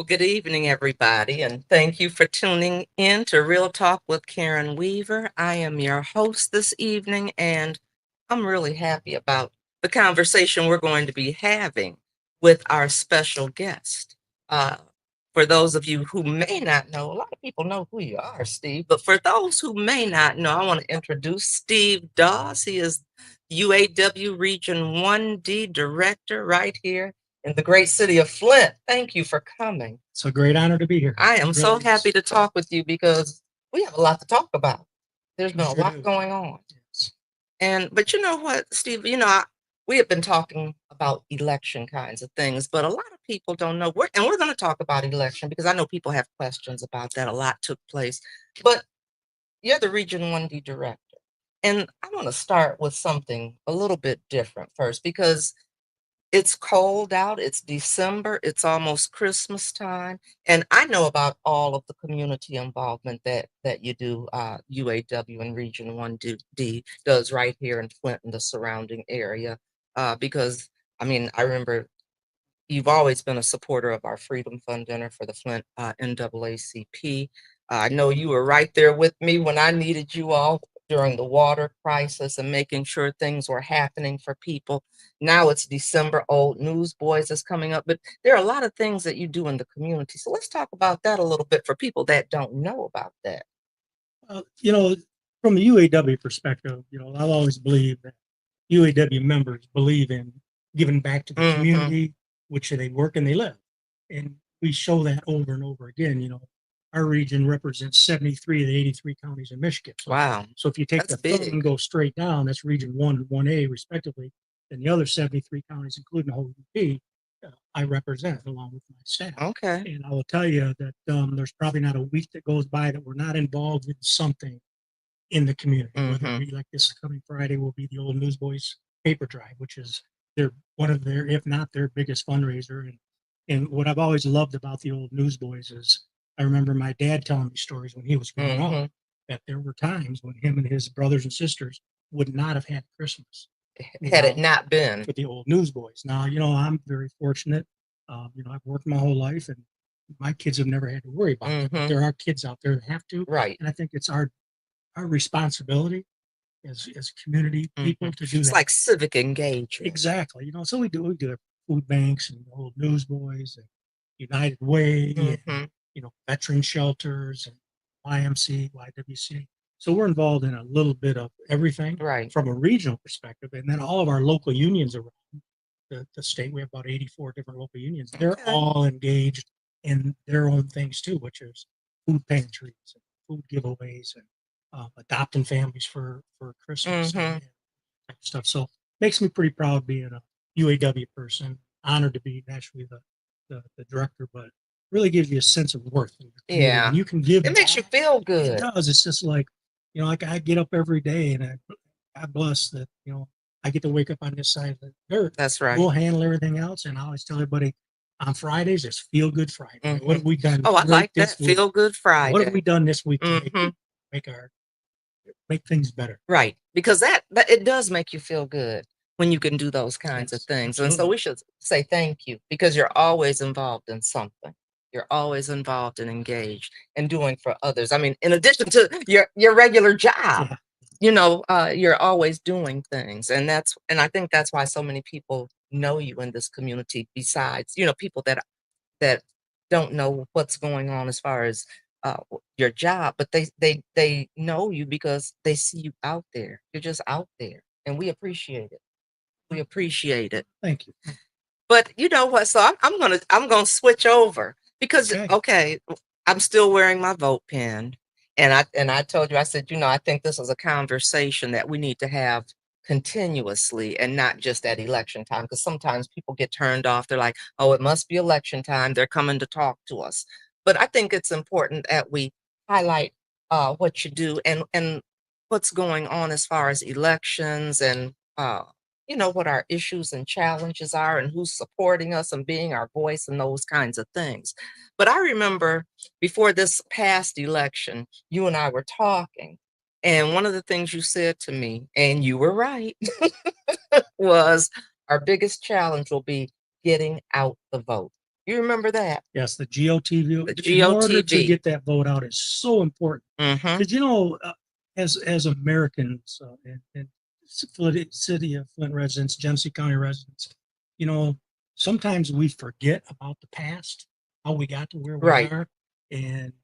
good evening, everybody, and thank you for tuning in to Real Talk with Karen Weaver. I am your host this evening, and I'm really happy about the conversation we're going to be having with our special guest. Uh, for those of you who may not know, a lot of people know who you are, Steve, but for those who may not know, I want to introduce Steve Dawes. He is UAW Region 1D Director right here in the great city of Flint. Thank you for coming. It's a great honor to be here. I am so Really happy is. to talk with you because we have a lot to talk about. There's We been a sure lot do. going on. Yes. But you know what, Steve, we have been talking about election kinds of things, but a lot of people don't know. We're going to talk about election because I know people have questions about that. A lot took place. But you're the Region 1D director. And I want to start with something a little bit different first because it's cold out, it's December, it's almost Christmas time, and I know about all of the community involvement that you do, UAW and Region 1D does right here in Flint and the surrounding area. Because I mean, I remember you've always been a supporter of our Freedom Fund dinner for the Flint NAACP. I know you were right there with me when I needed you all during the water crisis and making sure things were happening for people. Now it's December, Old Newsboys is coming up, but there are a lot of things that you do in the community. So let's talk about that a little bit for people that don't know about that. Well, from the UAW perspective, I've always believed that UAW members believe in giving back to the Mm-hmm. community which they work and they live. And we show that over and over again. Our region represents 73 of the 83 counties in Michigan. Wow, So if you take that's the thumb big. and go straight down, that's Region 1 and 1A respectively. And the other 73 counties, including the whole UP, I represent along with my staff. Okay. And I will tell you that there's probably not a week that goes by that we're not involved in something in the community. Whether Mm-hmm. it be like this coming Friday will be the Old Newsboys paper drive, which is one of their, if not their biggest fundraiser. And what I've always loved about the Old Newsboys is I remember my dad telling me stories when he was growing Mm-hmm. up that there were times when him and his brothers and sisters would not have had Christmas Had it without not been. with the Old Newsboys. Now, I'm very fortunate. I've worked my whole life and my kids have never had to worry about that. But Mm-hmm. there are kids out there that have to. Right. And I think it's our responsibility as community people to do It's that. like civic engagement. Exactly. So we do food banks and Old Newsboys and United Way Mm-hmm. and veteran shelters and YMC, YWC. So we're involved in a little bit of everything Right. from a regional perspective, and then all of our local unions around the state. We have about 84 different local unions. They're Okay. all engaged in their own things too, which is food pantries and food giveaways and adopting families for Christmas Mm-hmm. and stuff. So makes me pretty proud being a UAW person. Honored to be actually the director, but really gives you a sense of worth in your community. Yeah. And you can give. It makes you feel It good. does. It's just like like I get up every day and God bless that I get to wake up on this side of the dirt. That's right. We'll handle everything else, and I always tell everybody on Fridays it's Feel Good Friday. What Mm-hmm. have we done? Oh, I like that. This week? Feel Good What have Friday. we done this week to Mm-hmm. make things better? Right. Because that it does make you feel good when you can do those kinds of Yes, things. And so absolutely. we should say thank you because you're always involved in something. You're always involved and engaged and doing for others. I mean, in addition to your regular job, you're always doing things. And I think that's why so many people know you in this community, besides, people that don't know what's going on as far as your job, but they know you because they see you out there. You're just out there, and we appreciate it. We appreciate it. Thank you. But you know what? So I'm gonna switch over because Okay. okay, I'm still wearing my vote pen, and I told you I said I think this is a conversation that we need to have continuously and not just at election time because sometimes people get turned off. They're like, oh, it must be election time. They're coming to talk to us. But I think it's important that we highlight what you do and what's going on as far as elections and what our issues and challenges are and who's supporting us and being our voice and those kinds of things. But I remember before this past election, you and I were talking, and one of the things you said to me, and you were right, was our biggest challenge will be getting out the vote You remember that? Yes, the GOT The vote, in order to GOTV. get that vote out is so important. Mm-hmm. Because, as Americans, and city of Flint residents, Genesee County residents, you know, sometimes we forget about the past, how we got to where we Right. are. And,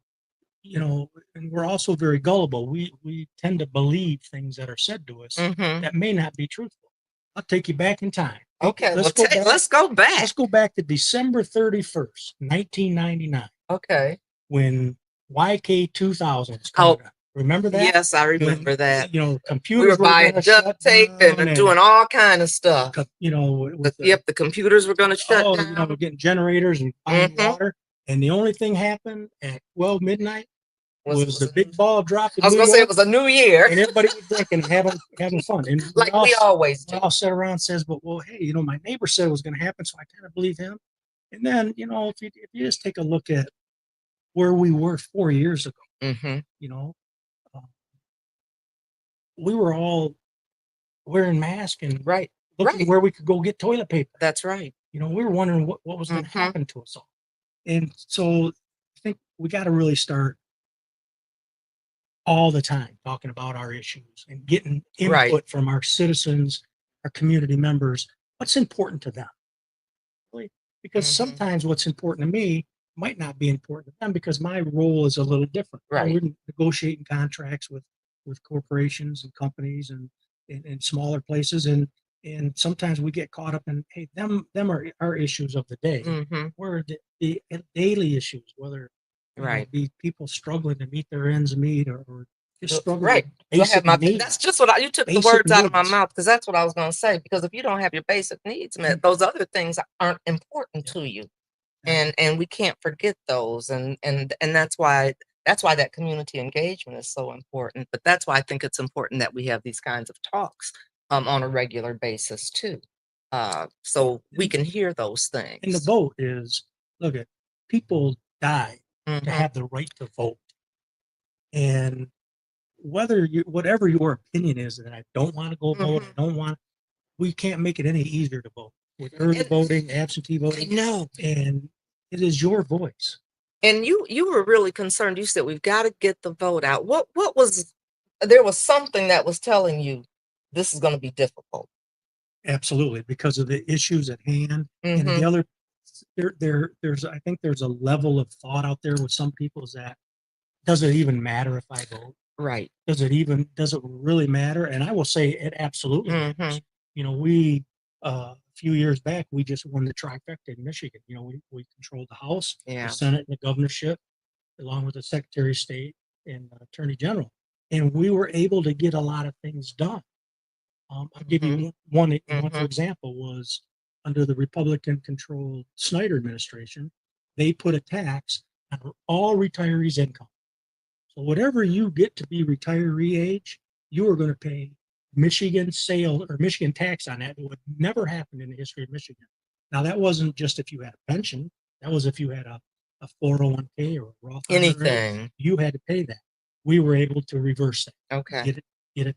and we're also very gullible. We tend to believe things that are said to us Mm-hmm. that may not be truthful. I'll take you back in time. Okay, well, Let's go back. let's go back. Let's go back to December 31st, 1999, Okay. when YK 2000 was Oh, coming up. Remember that? yes, I When, remember that. We were computers were buying going to shut duct tape down, and doing all kind of stuff. with Yep, the computers were going to shut down. we're getting generators and buying Mm-hmm. water. And the only thing happened at 12 midnight was the a big ball drop in I was New gonna say it York, was a new year, and everybody was drinking and having fun. And like we always we do. all sat around and says, but well, hey, my neighbor said it was going to happen, so I kind of believe him. And then, if you just take a look at where we were 4 years ago, Mm-hmm. uh, we were all wearing masks and Right. looking Right. where we could go get toilet paper. That's right. We were wondering what was going to Mm-hmm. happen to us all. And so I think we got to really start all the time talking about our issues and getting Right. input from our citizens, our community members, what's important to them. Really. Because Mm-hmm. sometimes what's important to me might not be important to them because my role is a little different. Right. We're negotiating contracts with corporations and companies and smaller places, and sometimes we get caught up in, hey, them are our issues of the day. Mm-hmm. Where the daily issues, whether Right. be people struggling to meet their ends meet, or just struggling Right. with basic needs. That's just what you took the Basic words out of my needs. mouth, because that's what I was going to say. Because if you don't have your basic needs met, those other things aren't important Yeah. to you, and we can't forget those. And that's why that community engagement is so important. But that's why I think it's important that we have these kinds of talks on a regular basis too, so we can hear those things. And the vote is, look at people die to Mm-hmm. have the right to vote. And whatever your opinion is, that I don't want to go vote, I don't want, we can't make it any easier to vote with early voting, absentee I voting. know. And it is your voice. And you were really concerned. You said we've got to get the vote out. What was there was something that was telling you this is going to be difficult. Absolutely, because of the issues at hand. And the Mm-hmm. other, there's I think there's a level of thought out there with some people, is that, does it even matter if I vote? Right. Does it really matter? And I will say it absolutely matters. We a few years back, we just won the trifecta in Michigan. We controlled the House, Yeah. the Senate, and the governorship, along with the Secretary of State and Attorney General, and we were able to get a lot of things done. I'll give you one for example, was under the Republican-controlled Snyder administration, they put a tax on all retirees' income. So whatever you get to be retiree age, you are going to pay Michigan sale or Michigan tax on that. It would never happen in the history of Michigan. Now, that wasn't just if you had a pension. That was if you had a 401k or a Roth IRA. Anything. You had to pay that. We were able to reverse that. Okay. Get it.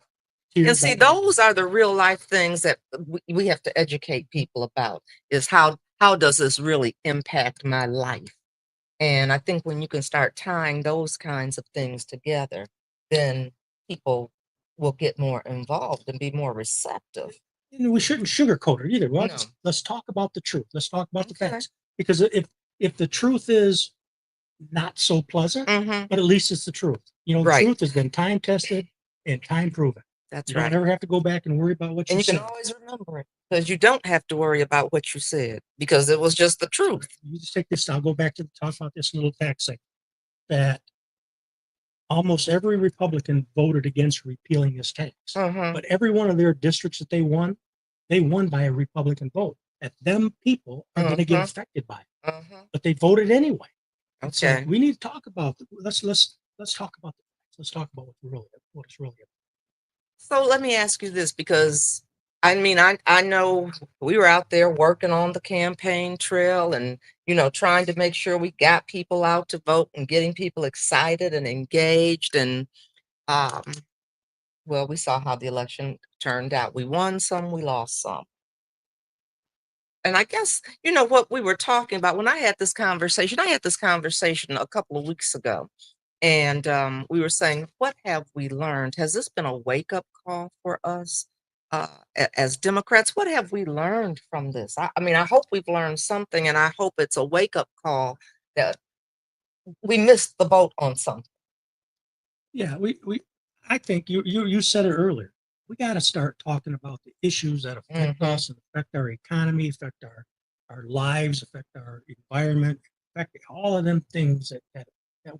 And see, those are the real life things that we have to educate people about, is how does this really impact my life? And I think when you can start tying those kinds of things together, then people will get more involved and be more receptive. And we shouldn't sugarcoat it either. Well, No. let's talk about the truth. Let's talk about the facts. Because if the truth is not so pleasant, but at least it's the truth. The truth has been time tested and time proven. That's You right. don't ever have to go back and worry about what And you you can said. always remember it, because you don't have to worry about what you said, because it was just the truth. You just take this. I'll go back to talk about this little tax thing, that almost every Republican voted against repealing this tax. But every one of their districts that they won by a Republican vote. That them people are going to get affected by it. But they voted anyway. Okay. So we need to talk about. Let's talk about the facts. Let's talk about what it's really about. So let me ask you this, because I mean, I know we were out there working on the campaign trail and, trying to make sure we got people out to vote and getting people excited and engaged. And, well, we saw how the election turned out. We won some, we lost some. And I guess, what we were talking about when I had this conversation a couple of weeks ago, and we were saying, what have we learned? Has this been a wake up call for us as Democrats? What have we learned from this? I mean, I hope we've learned something, and I hope it's a wake up call that we missed the boat on something. Yeah, we I think you said it earlier. We got to start talking about the issues that affect Hmm. us and affect our economy, affect our lives, affect our environment, affect all of them things that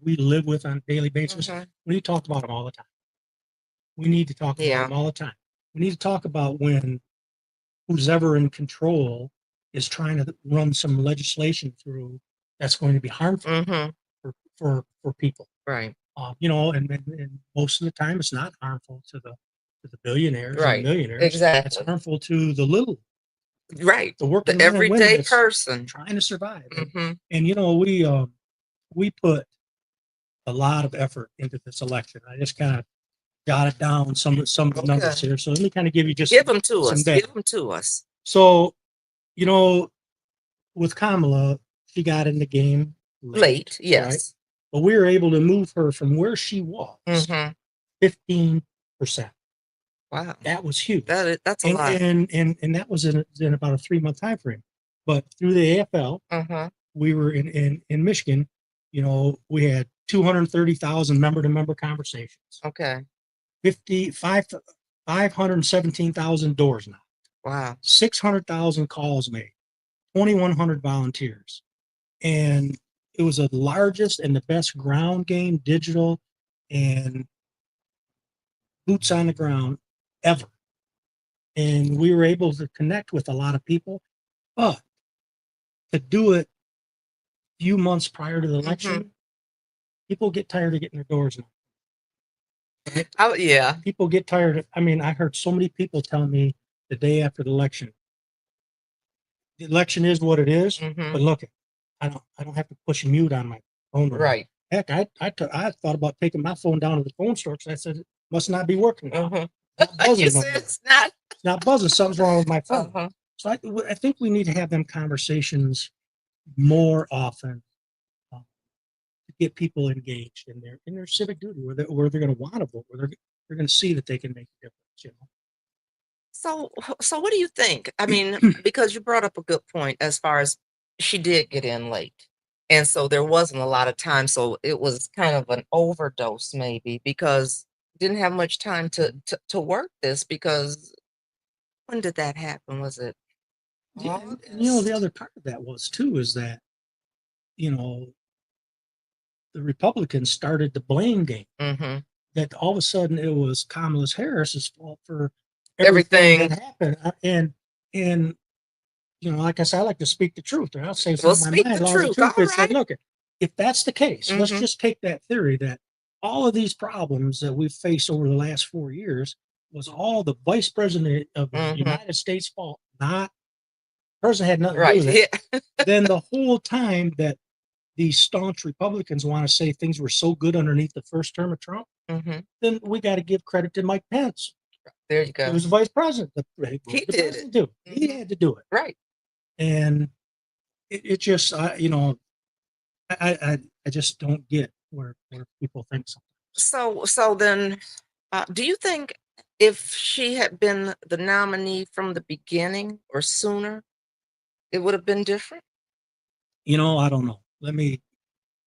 we live with on a daily basis. Hmm. We need to talk about them all the time. We need to talk about Yeah. them all the time. We need to talk about when who's ever in control is trying to run some legislation through that's going to be harmful Hmm. for people. Right. And most of the time it's not harmful to the billionaires and Right. millionaires. It's Exactly. harmful to the little, Right. the working The man and women everyday that's person. trying to survive. Hmm. And we put a lot of effort into this election. I just kind of jotted down some of the numbers Okay. here. So let me kind of give you just Give them to some us. data. Give them to us. So, you know, with Kamala, she got in the game Late. late, right? Yes. But we were able to move her from where she was Hmm. 15%. Wow. That was huge. That's a And lot. and that was in about a 3 month time frame. But through the AFL, Hmm. we were in Michigan, we had 230,000 member to member conversations, Okay. 55 517,000 doors knocked, Wow. 600,000 calls made, 2,100 volunteers. And it was the largest and the best ground game, digital and boots on the ground ever. And we were able to connect with a lot of people, but to do it a few months prior to the Hmm. election, people get tired of getting their doors knocked. Right? Oh, yeah. People get tired. I mean, I heard so many people tell me the day after the election is what it is. Hmm. But look, I don't have to push mute on my phone right now. Right. Heck, I thought about taking my phone down to the phone store because I said it must not be working now. Hmm. It's not You buzzing no said more. it's not. It's not buzzing. Something's wrong with my phone. Uh-huh. So I think we need to have them conversations more often to get people engaged in their civic duty, where they're going to want to vote, where they're going to see that they can make a difference. So what do you think? I mean, because you brought up a good point as far as she did get in late. And so there wasn't a lot of time. So it was kind of an overdose, maybe, because didn't have much time to work this because when did that happen? Was it And the August? other part of that was too is that you know the Republicans started the blame game. Hmm. That all of a sudden it was Kamala Harris's fault for everything that Everything happened. And like I said, I like to speak the truth. And I'll say will something on speak my the mind. Laws of truth. All truth that said, right. look, if that's the case, let's Mm-hmm. just take that theory that all of these problems that we've faced over the last 4 years was all the vice president of the Mm-hmm. United States fault, not person had nothing to do Right. with it. Yeah. Then the whole time that these staunch Republicans want to say things were so good underneath the first term of Trump, Hmm. then we got to give credit to Mike Pence. There you He go. was the vice president. What He did the did it. president do? He Hmm. had to do it. Right. And it just, I just don't get where people think something. So then, do you think if she had been the nominee from the beginning or sooner, it would have been different? I don't know. Let me,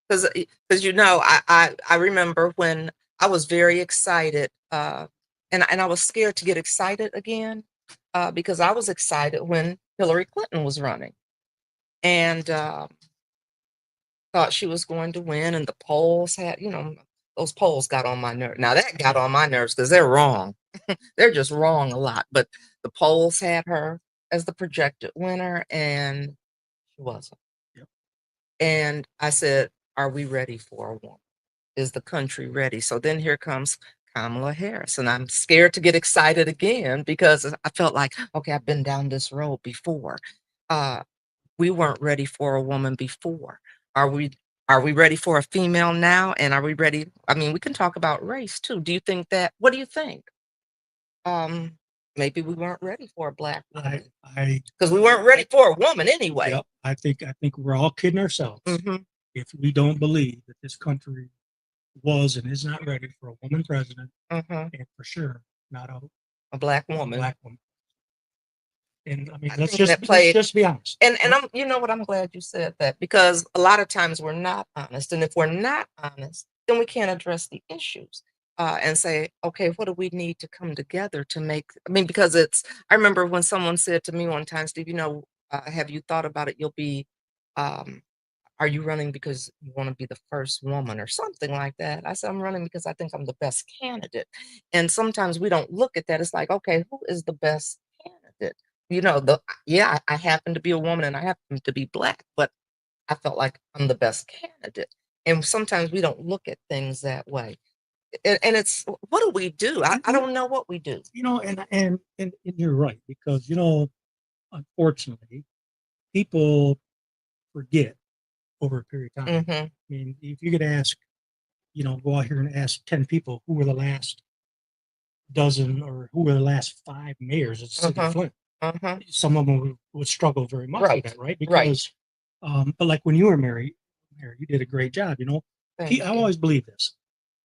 Because I remember when I was very excited, and I was scared to get excited again, because I was excited when Hillary Clinton was running, and thought she was going to win, and the polls had, those polls got on my nerve. Now that got yeah, on my nerves because they're wrong. They're just wrong a lot. But the polls had her as the projected winner, and she wasn't. yeah. And I said, "Are we ready for a woman? Is the country ready?" So then here comes Kamala Harris, and I'm scared to get excited again because I felt like, okay, I've been down this road before. Uh, we weren't ready for a woman before. Are we are we ready for a female now? And are we ready? I mean, we can talk about race too. Do you think that what do you think? Um, Maybe we weren't ready for a black woman I because we weren't ready for a woman anyway. Yep, I think we're all kidding ourselves Mhm, if we don't believe that this country was and is not ready for a woman president, mhm. and for sure not A black a woman. black woman. And I mean, I let's think that let's played just be honest. and I'm you know what, I'm glad you said that because a lot of times we're not honest, and if we're not honest, then we can't address the issues, and say, "Okay, what do we need to come together to make" I mean, because it's I remember when someone said to me one time, "Steve, have you thought about it? Um, are you running because you wanna be the first woman?" Or something like that. I said, "I'm running because I think I'm the best candidate." And sometimes we don't look at that. It's like, "Okay, who is the best candidate?" Yeah, I happen to be a woman and I happen to be black, but I felt like I'm the best candidate. And sometimes we don't look at things that way. And it's what do we do? I You don't know what we do. know, and you're right because unfortunately, people forget over a period of time. Hmm. I mean, if you could ask, go out here and ask 10 people who were the last dozen or who were the last 5 mayors of the city of Uh-huh. Flint, Uh-huh. some of them would struggle very much with Right. that, right? Right. Because, but like when you were married, Mary, you did a great job. Thank I you. always believe this: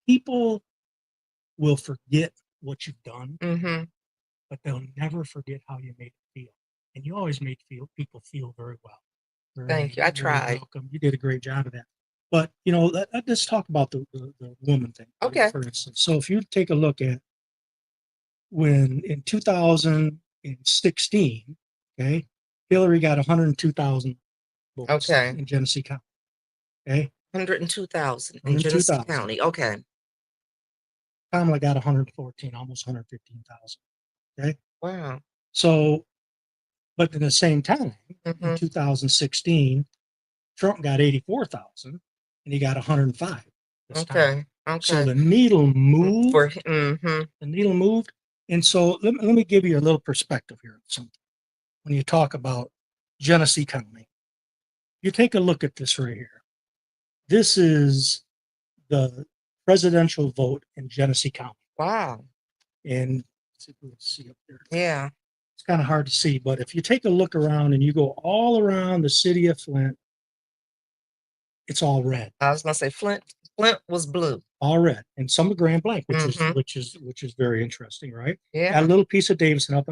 people will forget what you've done, Hmm. but they'll never forget how you made it feel. And you always made people feel very well, Thank very you. I very tried. welcome. You did a great job of that. But let's talk about the woman thing, Okay. for instance. So if you take a look at when in 2016, okay, Hillary got 102,000 votes Okay. in Genesee County. Okay, 102,000 in Genesee 102,000. County. Okay. Kamala got 114, almost 115,000. Okay, Wow. so but at the same time, in Hmm. 2016, Trump got 84,000 and he got 105 this time. Okay. So Okay. the needle moved, Mm-hmm. the needle moved. And so let me give you a little perspective here. Something when you talk about Genesee County, you take a look at this right here. This is the presidential vote in Genesee County. Wow. And let's see up there. Yeah. It's kind of hard to see, but if you take a look around and you go all around the city of Flint, it's all red, I was gonna say Flint was blue. all red, and some of Grand Blanc, Mhm. which is very interesting, right? Got a Yeah. little piece of Davidson up.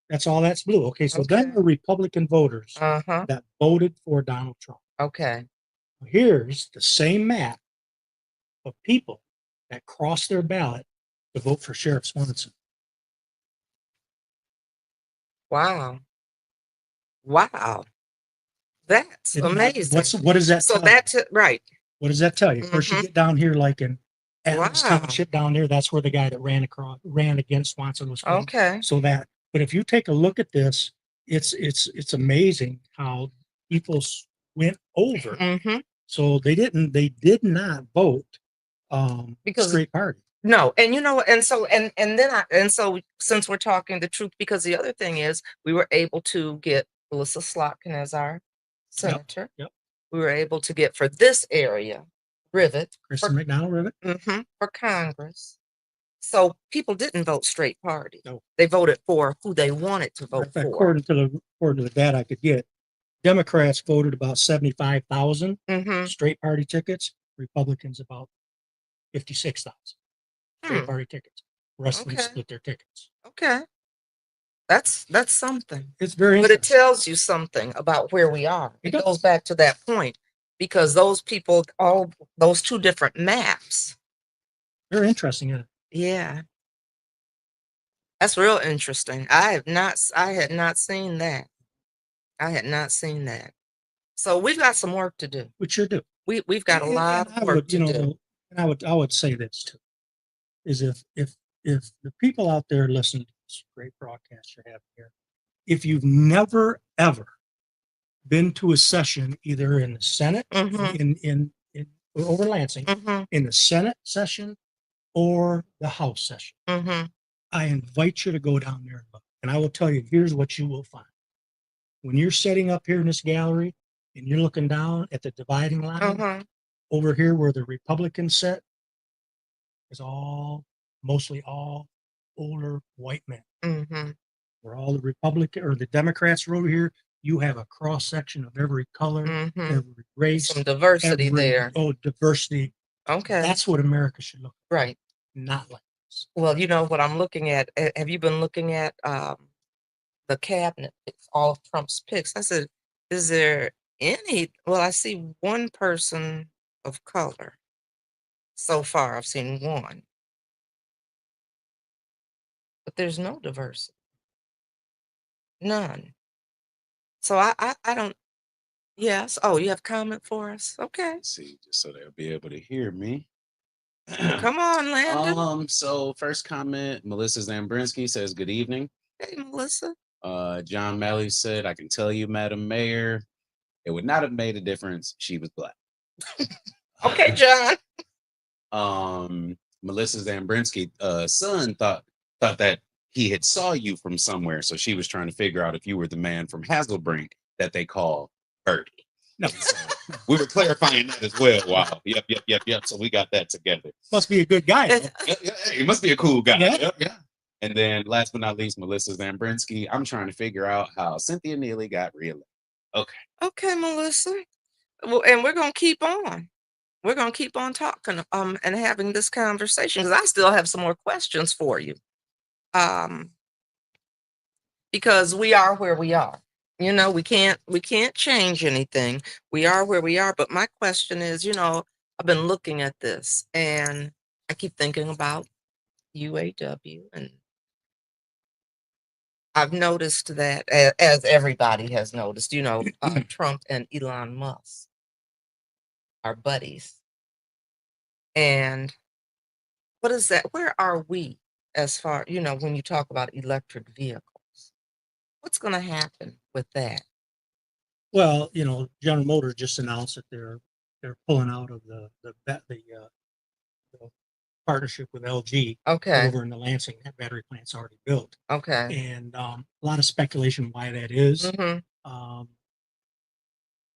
That's all that's blue. Okay, so then Okay. the Republican voters Uh-huh. that voted for Donald Trump. Okay. Here's the same map of people that crossed their ballot to vote for Sheriff Swanson. Wow. Wow. That's amazing. What does that So tell you? that's it, right. What does that tell you? First, you Mhm. get down here, like in Adams Wow. Township down there. That's where the guy that ran against Swanson was from. Okay. So that, but if you take a look at this, it's amazing how people went over. Mhm. So they did not vote Because straight party. no, and you know what, and so and then and so since we're talking the truth, because the other thing is we were able to get Melissa Slotkin as our Yep, senator. yep. We were able to get for this area, Rivet, Kristen for McDonald Rivet. for Congress. So people didn't vote straight party. No, They voted for who they wanted to matter vote of fact, for. according to the data I could get, Democrats voted about 75,000 Mhm. straight party tickets. Republicans about 56,000 straight Hmm. party tickets. The rest of them Okay. split their tickets. Okay. That's something. It's very But it interesting. tells you something about where we are. It It goes does. back to that point because those people, all those two different maps. Very interesting. Yeah, that's real interesting. I had not seen that. I had not seen that. So we've got some work to do. We sure do. We've got a And lot of I work would, to do. and I would say this too, is if the people out there listening to this great broadcast you're having here, if you've never ever been to a session either in the Senate Mhm. in over Lansing, Mhm. in the Senate session or the House session, Mhm. I invite you to go down there and look. And I will tell you, here's what you will find. When you're sitting up here in this gallery and you're looking down at the dividing line Mhm. over here where the Republicans sit, is all mostly all older white men. Mhm. where all the Republican or the Democrats are over here, you have a cross section of every color, Mm-hmm. every race, Some diversity there. diversity. Okay. That's what America should look like, Right. not like this. Well, you know what I'm looking at. Have you been looking at the cabinet picks, all of Trump's picks? I said, is there any? Well, I see one person of color so far. I've seen one, but there's no diversity, none. So I don't. Yes. Oh, you have comment for us? Okay. See, just so they'll be able to hear me. Come on, Landon. So first comment, Melissa Zambrinsky says, good evening. Hey, Melissa. John Malley said, I can tell you, Madam Mayor, it would not have made a difference. She was black. Okay, John. Melissa Zambrinsky, son thought that he had saw you from somewhere, so she was trying to figure out if you were the man from Hazelbrink that they call Birdie. No, So we were clarifying that as well. Wow. Yep. So we got that together. must be a good guy. though. Yeah, he must be a cool guy. Yeah. Yeah. And then last but not least, Melissa Zambrinsky. I'm trying to figure out how Cynthia Neely got reelected. Okay. Okay, Melissa. Well, and we're gonna keep on. We're gonna keep on talking and having this conversation because I still have some more questions for you. Because we are where we are. You know, we can't change anything. We are where we are. But my question is, you know, I've been looking at this and I keep thinking about UAW, and I've noticed that as everybody has noticed, you know, Trump and Elon Musk are buddies. And what is that? Where are we as far, you know, when you talk about electric vehicles? What's going to happen with that? Well, you know, General Motors just announced that they're pulling out of the partnership with LG Okay. over in the Lansing. That battery plant's already built, Okay. and a lot of speculation why that is. Mm-hmm.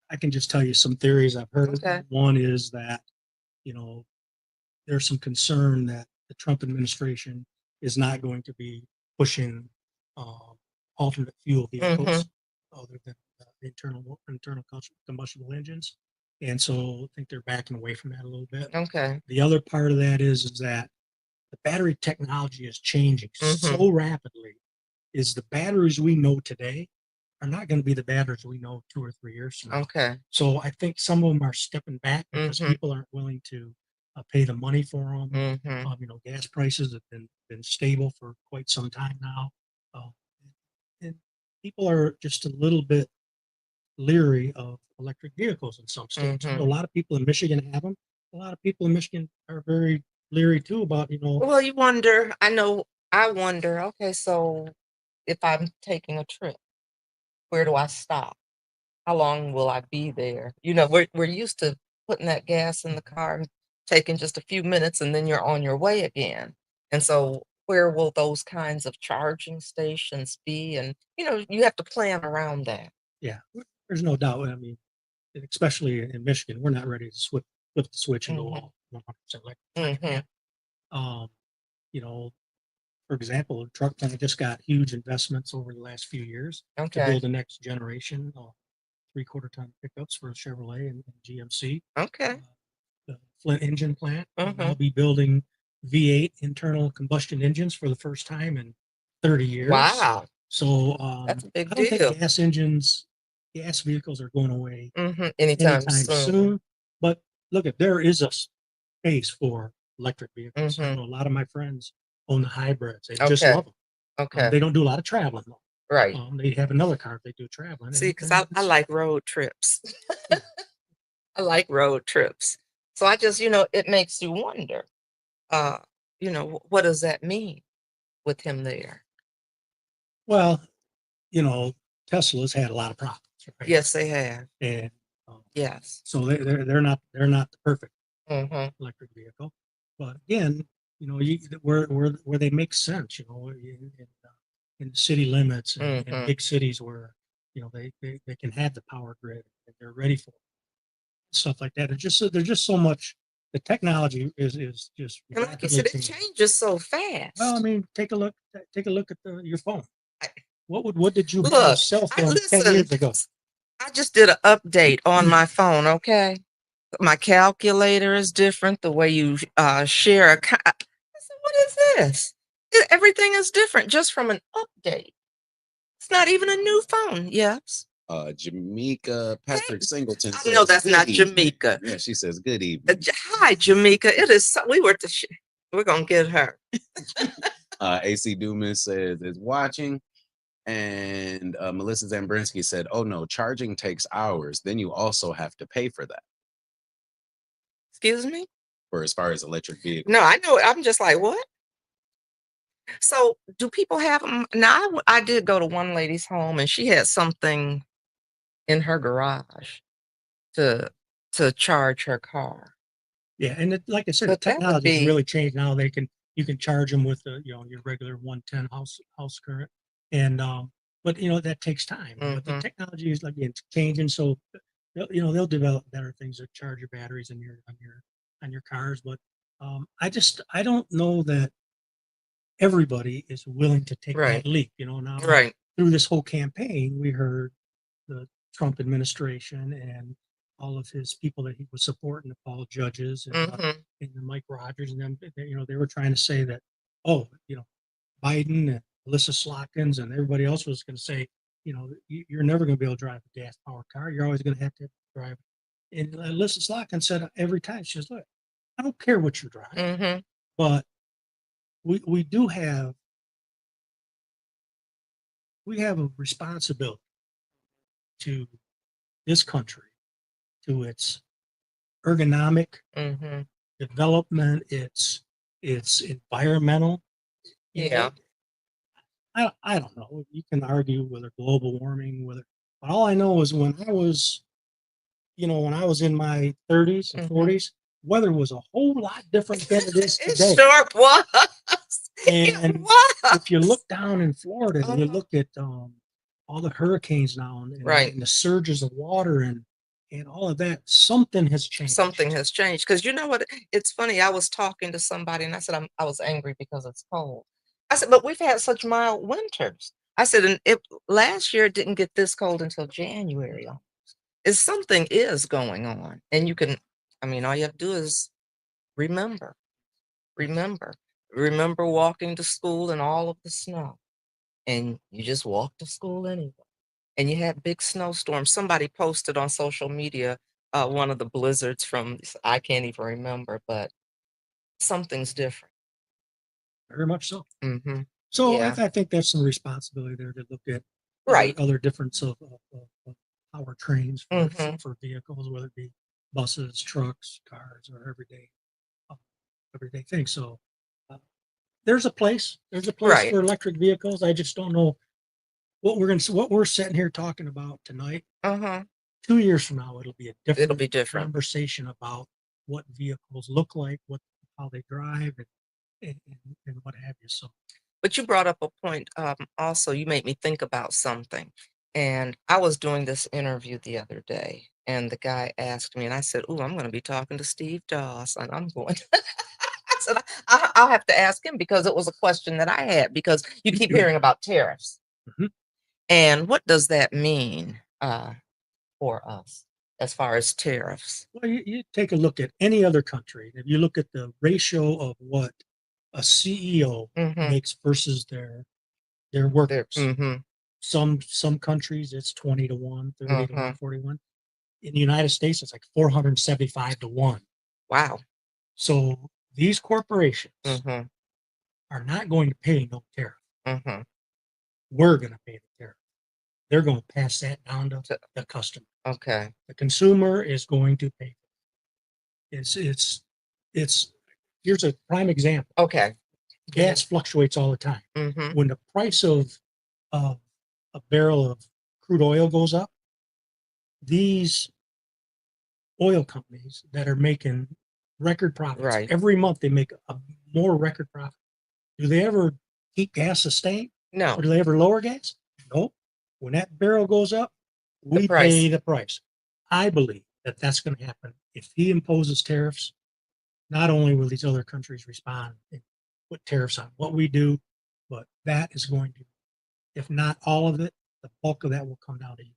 I can just tell you some theories I've heard. Okay. One is that, you know, there's some concern that the Trump administration is not going to be pushing alternate fuel vehicles other than internal combustible engines, and so I think they're backing away from that a little bit. Okay. The other part of that is that the battery technology is changing so rapidly. Is the batteries we know today are not going to be the batteries we know 2 or 3 years from now. Okay. So I think some of them are stepping back because people aren't willing to pay the money for them. You know, gas prices have been stable for quite some time now, and people are just a little bit leery of electric vehicles in some states. You know, a lot of people in Michigan have them. A lot of people in Michigan are very leery too about, you know. Well, you wonder. I wonder. Okay, so if I'm taking a trip, where do I stop? How long will I be there? You know, we're used to putting that gas in the car and taking just a few minutes and then you're on your way again. And so where will those kinds of charging stations be? And you know, you have to plan around that. Yeah, there's no doubt. I mean, especially in Michigan, we're not ready to flip the switch and go all 100% electric. You know, for example, the truck plant just got huge investments over the last few years to build the next generation of 3/4 ton pickups for Chevrolet and GMC. Okay. The Flint engine plant will now be building V8 internal combustion engines for the first time in 30 years. Wow. So That's a big I don't deal. think gas vehicles are going away Anytime soon. But look, there is a space for electric vehicles. I know a lot of my friends own the hybrids. They just love them. Okay. They don't do a lot of traveling though. Right. They have another car if they do traveling. See, because I like road trips. I like road trips. So I just, you know, it makes you wonder, you know, what does that mean with him there? Well, you know, Tesla's had a lot of problems, right? Yes, they have. And yes. So they're not the perfect electric vehicle. But again, you know, where they make sense, you know, in city limits and in big cities where, you know, they can have the power grid and they're ready for it. Stuff like that. There's just so much. The technology is just. And like you said, it changes so fast. Well, I mean, take a look at your phone. What did you have a Look, cell I phone 10 listen. years ago? I just did an update on my phone. Okay, my calculator is different. The way you share a. I said, what is this? Everything is different just from an update. It's not even a new phone. Yes. Jamaica Patrick Singleton I says, know that's "Good not evening." Jamaica. Yeah, she says, "Good evening." Hi, Jamaica. It is. We were to. We're gonna get her. AC Dumas says is watching. And Melissa Zambrinsky said, "Oh no, charging takes hours. Then you also have to pay for that Excuse me. for as far as electric vehicles." No, I know. I'm just like, what? So, do people have them? Now, I did go to one lady's home, and she had something in her garage to charge her car. Yeah, and like I said, the But that would technology has be really changed. Now you can charge them with the your regular 110 house current, and but that takes time. But the mhm, technology is like it's changing, so they'll develop better things to charge your batteries on your cars. But I don't know that everybody is willing to take that right, leap. Now right. through this whole campaign, we heard the Trump administration and all of his people that he was supporting, the Paul Judges Mhm, and the Mike Rogers, and then they were trying to say that, oh, Biden and Alyssa Slotkins and everybody else was going to say, you're never going to be able to drive a gas powered car. You're always going to have to drive. And Alyssa Slotkins said every time, she says, look, I don't care what you drive, mhm. but we do have a responsibility to this country, to its ergonomic Mhm. development, its environmental. You know, Yeah. I don't know. You can argue whether global warming, but all I know is when I was in my 30s and Mhm. 40s, weather was a whole lot different than it is It today. sure was. It And if you was. look down in Florida and you Uh-huh. look at all the hurricanes now Right. and the surges of water and all of that, something has Something changed. has changed because you know what? It's funny. I was talking to somebody and I said I was angry because it's cold. I said, but we've had such mild winters. I said, and it last year it didn't get this cold until January. Is something is going on, and you can. I mean, all you have to do is remember, remember, remember walking to school in all of the snow, and you just walk to school anyway. And you had big snowstorms. Somebody posted on social media one of the blizzards from I can't even remember, but something's different. Very much so. Hmm. So Yeah. I think that's some responsibility there to look at Right. other difference of powertrains Hmm. for vehicles, whether it be buses, trucks, cars, or uh, everyday things. So uh, there's a place Right. for electric vehicles. I just don't know what we're sitting here talking about tonight. Uh-huh. 2 years from now, it'll be a It'll different be different. conversation about what vehicles look like, how they drive, and what have you. So But you brought up a point, also, you made me think about something. And I was doing this interview the other day, and the guy asked me, and I said, "Oh, I'm going to be talking to Steve Dawes, and I'm going." I said, I'll have to ask him because it was a question that I had because you keep hearing about tariffs. mhm. And what does that mean for us as far as tariffs? Well, you take a look at any other country. If you look at the ratio of what a CEO Mm-hmm. makes versus their There, workers, mm-hmm. some countries it's 20 to 1, 30 to 1, Uh-huh. 41. In the United States, it's like 475 to 1. Wow. So these corporations Mm-hmm. are not going to pay no tariff. Mm-hmm. We're going to pay the tariff. They're going to pass that down to the customer. Okay. The consumer is going to pay. It's here's a prime example. Okay. Give Gas me. fluctuates all the time. Mm-hmm. When the price of uh, a barrel of crude oil goes up, these oil companies that are making record profits Right. every month, they make a more record profit. Do they ever keep gas sustained, or No, do they ever lower gas? Nope. When that barrel goes up, the we price. pay the price. I believe that that's going to happen if he imposes tariffs. Not only will these other countries respond and put tariffs on what we do, but that is going to if not all of it, the bulk of that will come down to you.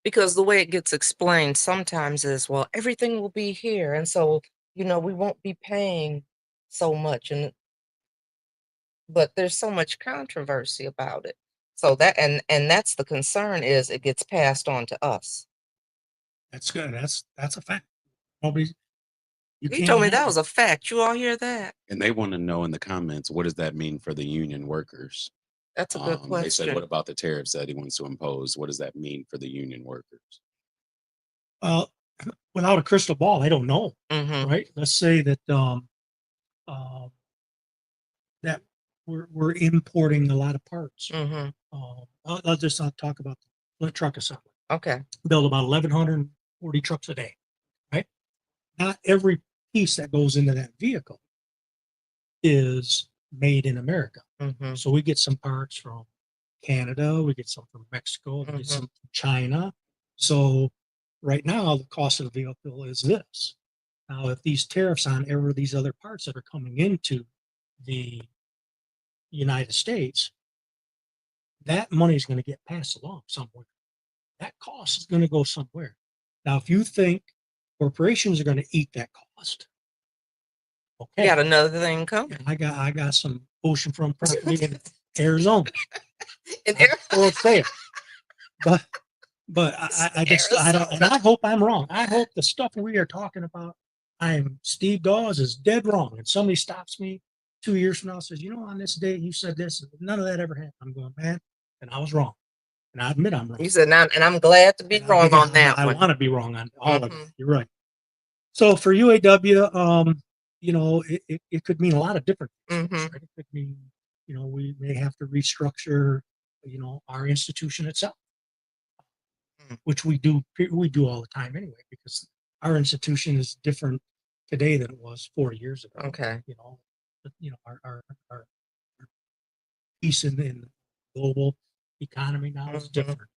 Because the way it gets explained sometimes is, well, everything will be here, and so, we won't be paying so much, but there's so much controversy about it. So and that's the concern, is it gets passed on to us. That's good. That's a fact. Nobody, you He can't told me that have was it. a fact. You all hear that? And they want to know in the comments, what does that mean for the union workers? That's a good They said, what question. about the tariffs that he wants to impose? What does that mean for the union workers? Well, without a crystal ball, I don't know. Mhm. Right? Let's say that uh, that we're importing a lot of parts. Mhm. I'll talk about the Flint truck assembly. Okay. Build about 1,140 trucks a day. Right? Not every piece that goes into that vehicle is made in America. Mhm. So we get some parts from Canada, we get some from Mexico, we get some Mhm. from China. So right now, the cost of the vehicle is this. Now, if these tariffs on every these other parts that are coming into the United States, that money is going to get passed along somewhere. That cost is going to go somewhere. Now, if you think corporations are going to eat that cost, You okay, got another thing coming. I got some oceanfront property in Arizona. In I won't say it, but I just I don't, and Arizona. I hope I'm wrong. I hope the stuff we are talking about, I'm Steve Dawes is dead wrong, and somebody stops me 2 years from now and says, on this day you said this, and none of that ever happened. I'm going, man, and I was wrong, and I admit I'm wrong. You said, and I'm glad to be And wrong on that I one. want to be wrong on all of it. Mhm. You're right. So for UAW, it could mean a lot of different things. Mhm. Right? It could mean, we may have to restructure, our institution itself, Mm. which we do all the time anyway, because our institution is different today than it was 40 years ago. Okay. Our piece in the global economy now is Mhm. different.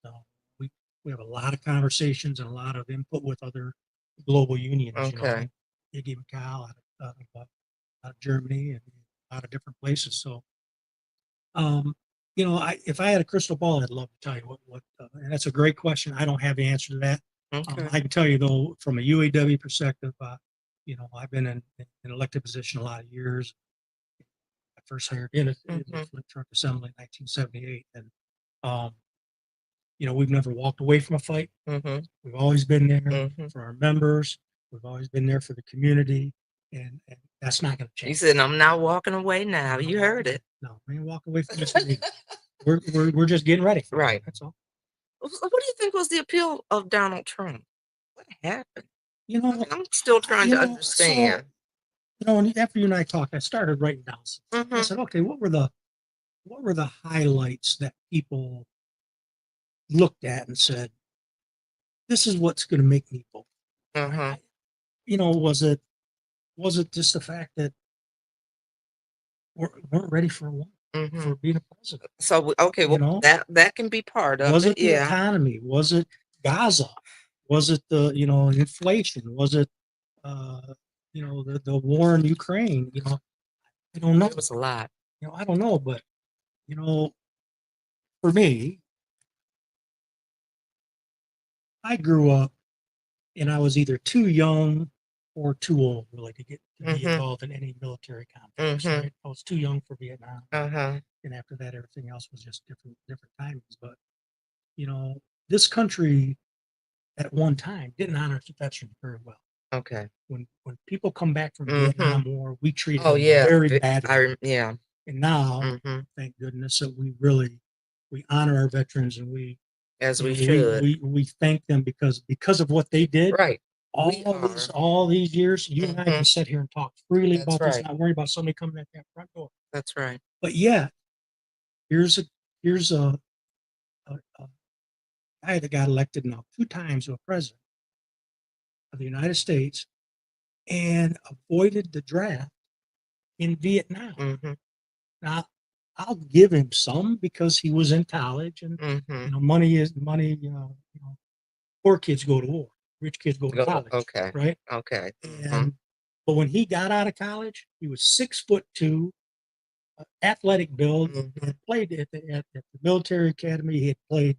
We we have a lot of conversations and a lot of input with other global unions. Okay. Iggy Macau out of Germany and a lot of different places. So, if I had a crystal ball, I'd love to tell you and that's a great question. I don't have the answer to that. Okay. I can tell you though, from a UAW perspective, I've been in an elected position a lot of years. I first hired in the Mhm. Flint truck assembly in 1978, and um, we've never walked away from a fight. Mhm. We've always been there Mhm. for our members. We've always been there for the community, and that's not going to You change. said, I'm not walking away now. You heard it. No, we ain't walking away from this. We're just getting ready for it. Right. That's all. What do you think was the appeal of Donald Trump? What happened? You I know, mean, I'm still trying to understand. after you and I talked, I started writing down. I Mhm. said, okay, what were the highlights that people looked at and said, this is what's going to make me vote? Mhm. Was it just the fact that weren't ready for Mhm. being a president? So, okay, well, that can be part of Was it. it the Yeah. economy? Was it Gaza? Was it the inflation? Was it the war in Ukraine? I don't know. It was a lot. I don't know, but you know, for me, I grew up and I was either too young or too old really to be Mhm. involved in any military conflicts. Mhm. Right? I was too young for Vietnam, Uh-huh. and after that, everything else was just different timings. But you know, this country at one time didn't honor its veterans very well. Okay. When people come back from the Mhm. Vietnam War, we treated Oh, them yeah. very badly. Yeah. And now, Mhm. thank goodness that we honor our veterans, and we As you we know we should. we we thank them because of what they did Right. We are. all these years. You and I Mhm. can sit here and talk freely That's about this, right. not worry about somebody coming at that front door. That's right. But yeah, here's a here's a guy that got elected now 2 times to a president of the United States and avoided the draft in Vietnam. Mhm. Now, I'll give him some because he was in college, and Mhm. money is money. Poor kids go to war, rich kids go to college, Okay. right? Okay. Mhm. And but when he got out of college, he was 6'2", athletic build. Mhm. Played at the military academy. He had played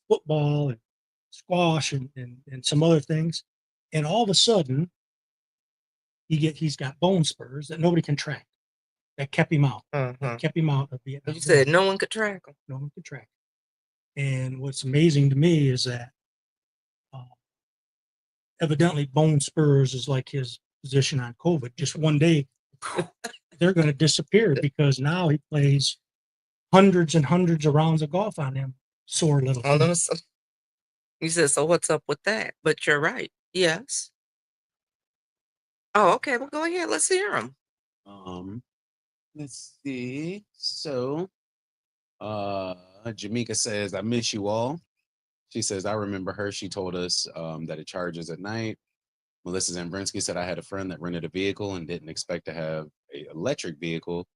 football and squash and some other things. And all of a sudden, he's got bone spurs that nobody can track. That kept him out. That kept him out of Vietnam. You said no one could track him. No one could track him. And what's amazing to me is that uh, evidently bone spurs is like his position on COVID. Just one day, they're going to disappear because now he plays hundreds and hundreds of rounds of golf on them sore little Oh, feet. so you said, so what's up with that? But you're right. Yes. Oh, okay. Well, go ahead. Let's hear him. Um, let's see. So, Jamaica says, "I miss you all." She says, "I remember her. She told us that it charges at night." Melissa Zambrinsky said, "I had a friend that rented a vehicle and didn't expect to have an electric vehicle.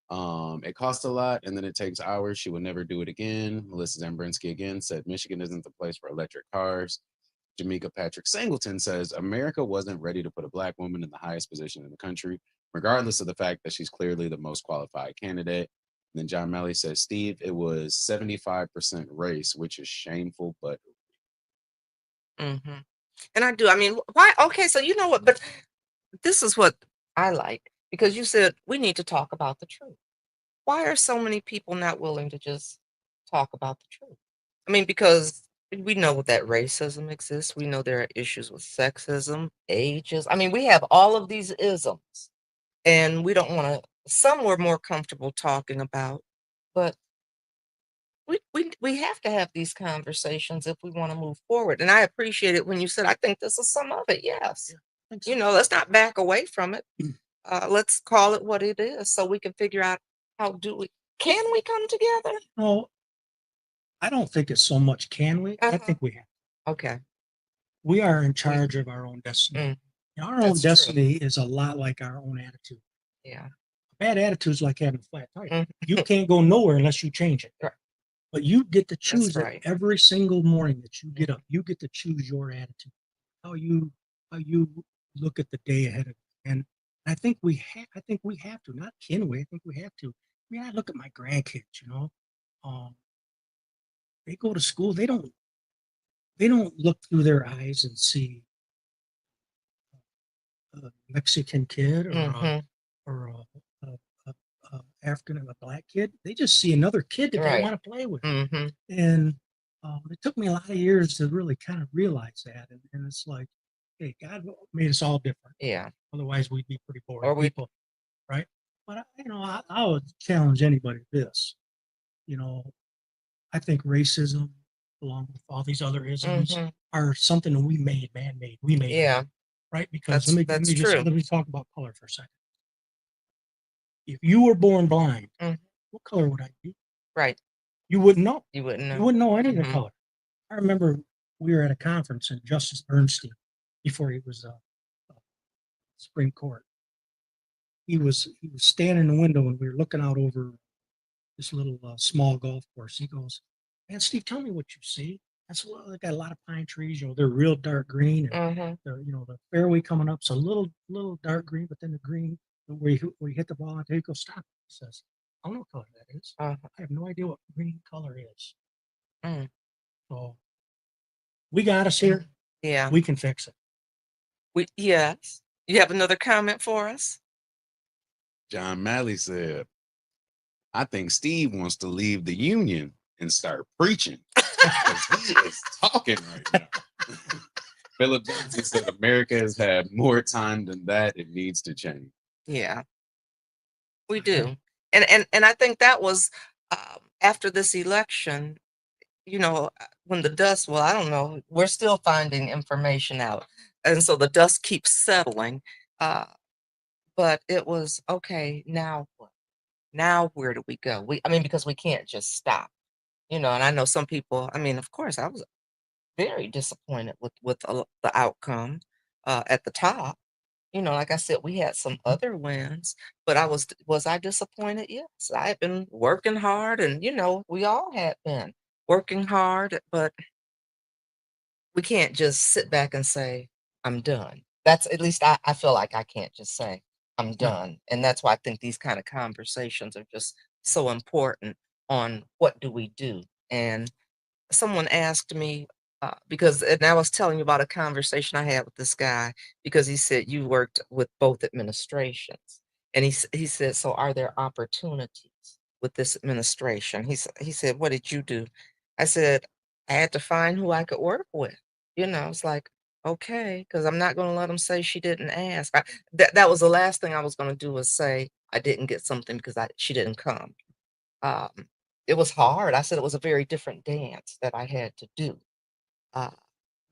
It costs a lot and then it takes hours. She would never do it again." Melissa Zambrinsky again said, "Michigan isn't the place for electric cars." Jamaica Patrick Singleton says, "America wasn't ready to put a Black woman in the highest position in the country, regardless of the fact that she's clearly the most qualified candidate." And then John Malley says, "Steve, it was 75% race, which is shameful, but..." Mm-hmm. And I do. I mean, why? Okay, so you know what? But this is what I like because you said we need to talk about the truth. Why are so many people not willing to just talk about the truth? I mean, because we know that racism exists. We know there are issues with sexism, ages. I mean, we have all of these isms, and we don't want to. Some we're more comfortable talking about, but we have to have these conversations if we want to move forward. And I appreciate it when you said, I think this is some of it. Yes. Yeah, I think You so. know, let's not back away from it. Let's call it what it is so we can figure out can we come together? No, I don't think it's so much can we. I Uh-huh. think we have. Okay. We are in charge of our own destiny. Mm, Our own that's true. destiny is a lot like our own attitude. Yeah. Bad attitude is like having a flat tire. Mhm. You can't go nowhere unless you change it. Right. But you get to That's choose it right. every single morning that you get up. You get to choose your attitude, how you look at the day ahead of you. And I think we have to, not can we, I think we have to. I mean, I look at my grandkids, um, they go to school, they don't look through their eyes and see a Mexican kid Hmm. or African and a black kid. They just see another kid that they Right. want to play with. Hmm. And it took me a lot of years to really kind of realize that. And it's like, hey, God made us all different. Yeah. Otherwise, we'd be pretty boring Or we people, right? But I would challenge anybody to this. You know, I think racism, along with all these other isms, hmm are something that we made, man-made. We made, Yeah, right? Because let that's me just true. let me talk about color for a second. If you were born blind, Mhm. what color would I be? Right. You wouldn't know. You wouldn't You know. wouldn't know any of the Mhm. color. I remember we were at a conference and Justice Bernstein, before he was Supreme Court, he was standing in the window and we were looking out over this little small golf course. He goes, "Man, Steve, tell me what you see." I said, "Well, they got a lot of pine trees. They're real dark green, and Mhm. the fairway coming up's a little dark green, but then the green where you hit the ball, and he goes, stop." He says, "I don't know what color that is. Uh-huh. I have no idea what green color is." Mm. So we got us here. Yeah. We can fix it. Yes. You have another comment for us? John Malley said, "I think Steve wants to leave the union and start preaching because he is talking right now." Philip Johnson said, "America has had more time than that. It needs to change." Yeah, we do. And I think that was after this election, when the dust, well, I don't know, we're still finding information out. And so the dust keeps settling. Uh, but it was okay, now what? Now where do we go? I mean, because we can't just stop, and I know some people, I mean, of course, I was very disappointed with the outcome at the top. Like I said, we had some other wins, but was I disappointed? Yes. I had been working hard and we all had been working hard, but we can't just sit back and say, I'm done. That's at least I feel like I can't just say I'm done. And that's why I think these kind of conversations are just so important on what do we do. And someone asked me, and I was telling you about a conversation I had with this guy because he said you worked with both administrations, and he said, so are there opportunities with this administration? He said, what did you do? I said, I had to find who I could work with. It's like, okay, because I'm not going to let them say she didn't ask. That was the last thing I was going to do, was say I didn't get something because she didn't come. Um, it was hard. I said it was a very different dance that I had to do. Uh,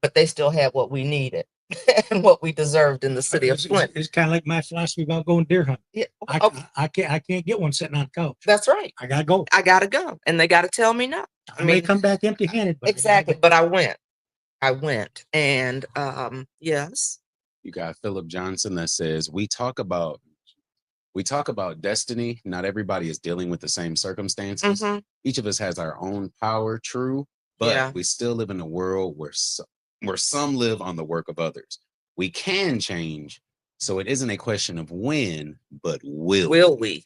but they still had what we needed and what we deserved in the city of Flint. It's kind of like my philosophy about going deer hunting. Yeah, I can't get one sitting on the couch. that's right. I gotta go. I gotta go, and they got to tell me no. I may come back empty-handed, but exactly. But I went. And yes. You got Philip Johnson that says we talk about destiny. Not everybody is dealing with the same circumstances. Mhm. Each of us has our own power, true, but Yeah. we still live in a world where some live on the work of others. We can change, so it isn't a question of when, but will we?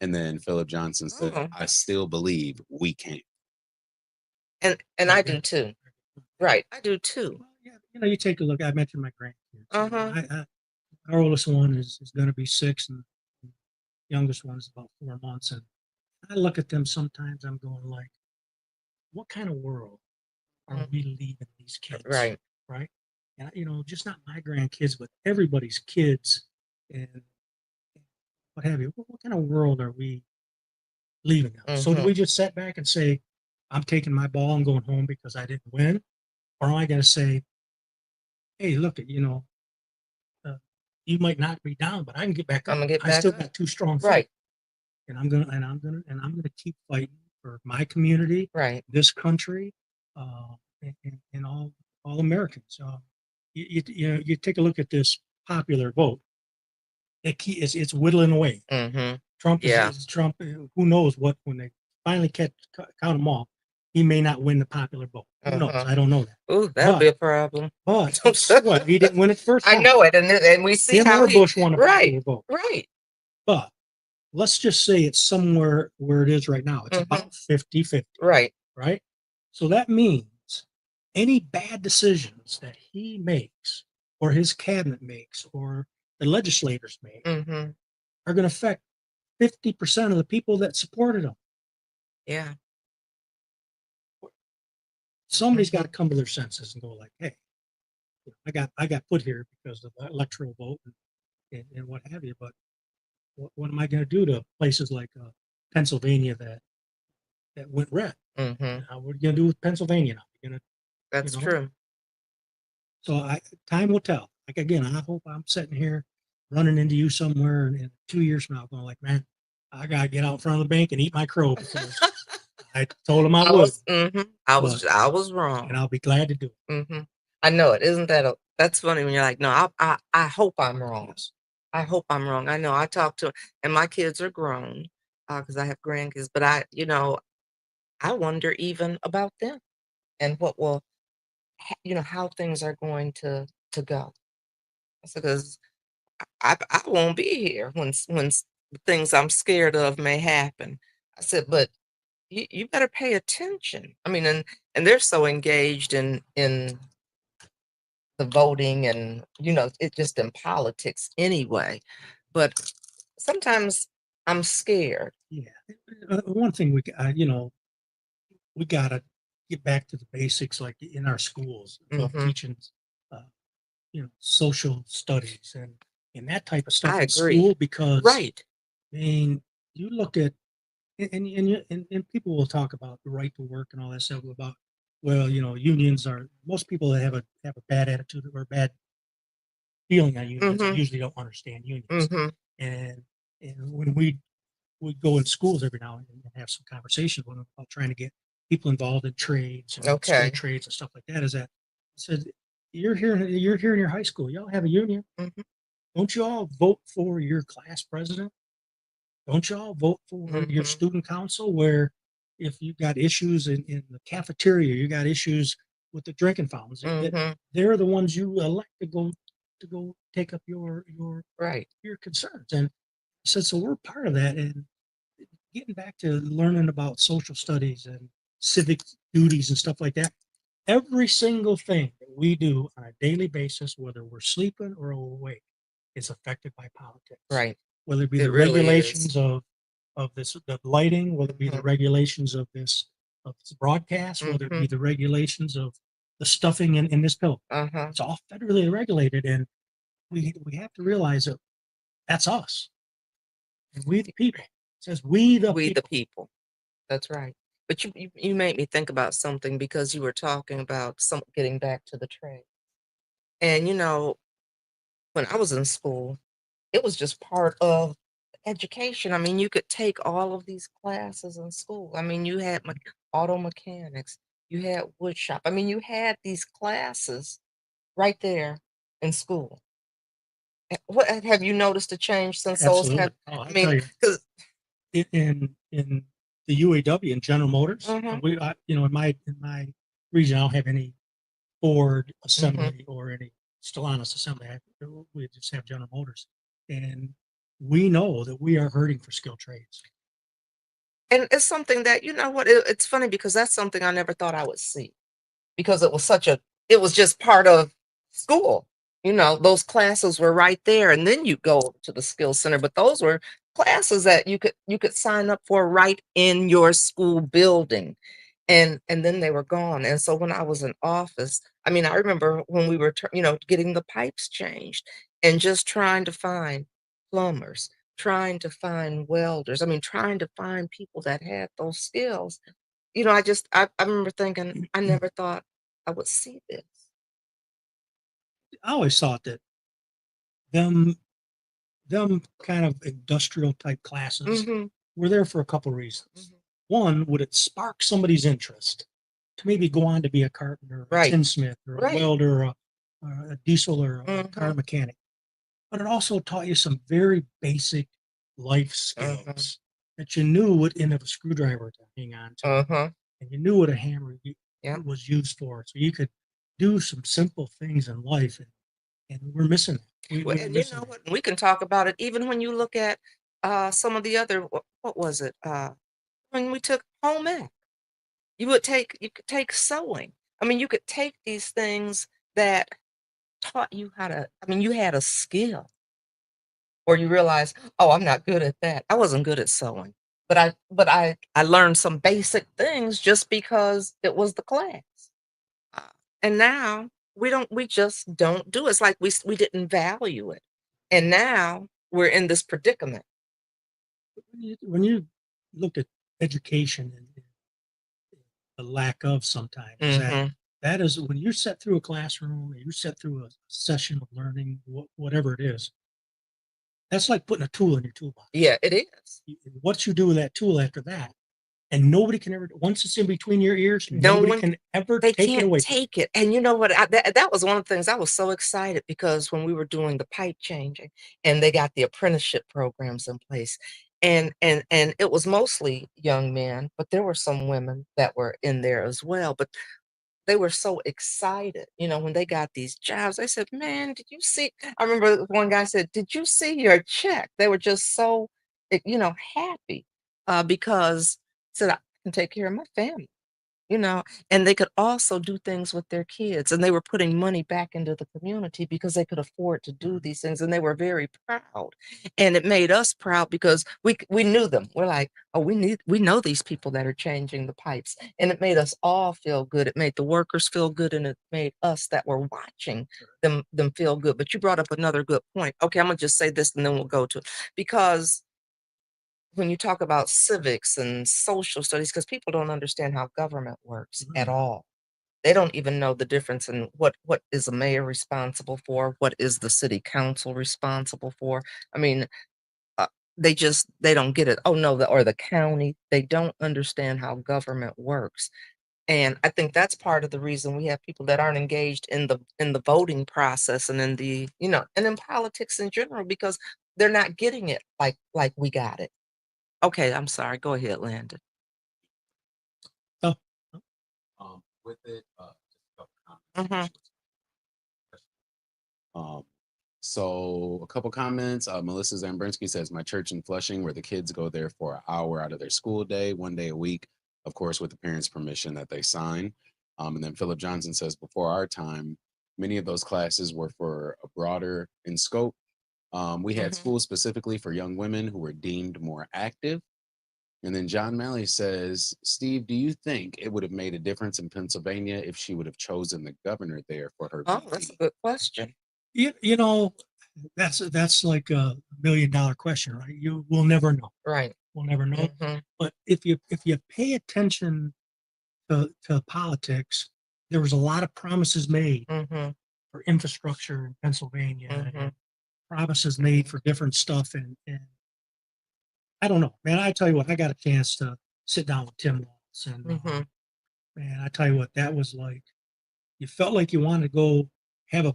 And then Philip Johnson said, Mhm. I still believe we can. And I do too. Right, I do too. Well, yeah, you take a look. I mentioned my grandkids. Uh-huh. Our oldest one is going to be 6, and the youngest one is about 4 months. And I look at them sometimes. I'm going like, what kind of world are we leaving these kids? Right. Right. And just not my grandkids, but everybody's kids, and what have you. What kind of world are we leaving them? So do we just sit back and say, I'm taking my ball and going home because I didn't win? Or am I going to say, hey, look, you might knock me down, but I can get back up. I'm gonna get I back still up. got 2 strong feet. Right. And I'm gonna keep fighting for my community, Right. this country, and all Americans. You take a look at this popular vote. It's whittling away. Trump Yeah. is Trump. Who knows what, when they finally count them all, he may not win the popular vote. Who knows? I don't know that. Ooh, that'll be a problem. But what, he didn't win it first I time. know it, and we see Him how or Bush won a popular right, vote. right. But let's just say it's somewhere where it is right now. It's about 50-50. Right. Right. So that means any bad decisions that he makes, or his cabinet makes, or the legislators make, are going to affect 50% of the people that supported him. Yeah. Somebody's got to come to their senses and go like, hey, I got put here because of the electoral vote and what have you. But what am I going to do to places like Pennsylvania that went red? What are you going to do with Pennsylvania now? That's true. So time will tell. Like, again, I hope I'm sitting here running into you somewhere in 2 years from now, going like, man, I gotta get out in front of the bank and eat my crow because I told him I would. I was wrong, and I'll be glad to do it. I know it. Isn't that's funny when you're like, no, I hope I'm wrong. I hope I'm wrong. I know I talk to, and my kids are grown, because I have grandkids, but I wonder even about them and what will, how things are going to go. Because I won't be here when the things I'm scared of may happen. I said, but you better pay attention. I mean, and they're so engaged in the voting and it just in politics anyway. But sometimes I'm scared. Yeah. One thing we gotta get back to the basics, like in our schools, of teaching, social studies and that type of stuff I in agree. school, because Right. I mean, you look at, and people will talk about the right to work and all that stuff about, well, unions are, most people that have a bad attitude or bad feeling on unions usually don't understand unions. And when we go in schools every now and then and have some conversations with them about trying to get people involved in trades and school trades and stuff like that, is that I said, you're here in your high school, y'all have a union. Don't you all vote for your class president? Don't y'all vote for your student council, where if you got issues in the cafeteria, you got issues with the drinking fountains, they're the ones you elect to go to go take up Right. your concerns. And so we're part of that. And getting back to learning about social studies and civic duties and stuff like that, every single thing that we do on a daily basis, whether we're sleeping or awake, is affected by politics. Right. Whether it be It the really regulations is. of this the lighting, whether it be the Mhm. regulations of this broadcast, whether it be Mhm. the regulations of the stuffing in this pill. Uh-huh. It's all federally regulated, and we have to realize that that's us. And we the people. It says we the We the people. people. That's right. But you made me think about something because you were talking about some getting back to the trade. And when I was in school, it was just part of education. I mean, you could take all of these classes in school. I mean, you had auto mechanics, you had wood shop. I mean, you had these classes right there in school. What have you noticed a change since those Absolutely. have? Oh, I I mean, tell you, because in the UAW and General Motors, hmm in my region, I don't have any Ford hmm assembly or any Stellantis assembly. We just have General Motors, and we know that we are hurting for skilled trades. and it's something that it's funny because that's something I never thought I would see. Because it was just part of school. Those classes were right there, and then you go to the skill center, but those were classes that you could sign up for right in your school building. And then they were gone. And so when I was in office, I mean, I remember when we were getting the pipes changed and just trying to find plumbers, trying to find welders. I mean, trying to find people that had those skills. I remember thinking, I never thought I would see this. I always thought that them them kind of industrial type classes Mhm, were there for a couple reasons. mhm. One, would it spark somebody's interest to maybe go on to be a carpenter, a Right, tinsmith, or a right. welder, or a diesel or a car Mhm, mechanic? But it also taught you some very basic life mhm, skills that you knew what end of a screwdriver to hang on to, mhm. and you knew what a hammer Yep. was used for. So you could do some simple things in life, and we're missing that. Well, We're and you missing know that. what? We can talk about it even when you look at some of the other what was it? When we took home ec, you could take sewing. I mean, you could take these things that taught you how to. I mean, you had a skill. Or you realize, "Oh, I'm not good at that." I wasn't good at sewing, but I learned some basic things just because it was the class. Uh, and now we just don't do it. It's like we didn't value it. And now we're in this predicament. When you look at education and the lack of sometimes is Mhm. that is when you're set through a classroom, or you're set through a session of learning, whatever it is, that's like putting a tool in your toolbox. Yeah, it is. What you do with that tool after that, and nobody can ever, once it's in between your ears, No nobody one can ever They take it can't away from take it, and you know what? That was one of the things I was so excited because when we were doing the pipe changing, and they got the apprenticeship programs in place, and it was mostly young men, but there were some women that were in there as well, but they were so excited, when they got these jobs. They said, "Man, did you see?" I remember one guy said, "Did you see your check?" They were just so, happy, because said, "I can take care of my family." You know, and they could also do things with their kids, and they were putting money back into the community because they could afford to do these things, and they were very proud. And it made us proud because we knew them. We're like, "Oh, we know these people that are changing the pipes." And it made us all feel good. It made the workers feel good, and it made us that were watching them feel good. But you brought up another good point. Okay, I'm gonna just say this and then we'll go to it. Because when you talk about civics and social studies, because people don't understand how government works at it. all. They don't even know the difference in what is a mayor responsible for, what is the city council responsible for. I mean, uh, they don't get it. Oh no, or the county. They don't understand how government works. And I think that's part of the reason we have people that aren't engaged in the voting process and in and in politics in general because they're not getting it like we got it. Okay, I'm sorry. Go ahead, Landon. So, With it, just a couple comments. Mhm. Um, So a couple comments. Melissa Zambrinsky says, my church in Flushing, where the kids go there for an hour out of their school day, 1 day a week, of course, with the parents' permission that they sign. And then Philip Johnson says, before our time, many of those classes were for a broader in scope. We had Mhm. schools specifically for young women who were deemed more active. And then John Malley says, Steve, do you think it would have made a difference in Pennsylvania if she would have chosen the governor there for her Oh, that's a VP? good question. You know, that's like a $1 million question, right? You will never know. Right. We'll never know. Mhm. But if you pay attention to politics, there was a lot of promises made Mhm. for infrastructure in Pennsylvania, Mhm. and promises made for different stuff. And I don't know, man. I tell you what, I got a chance to sit down with Tim Walz, and Mhm. man, I tell you what, that was like. You felt like you wanted to go have a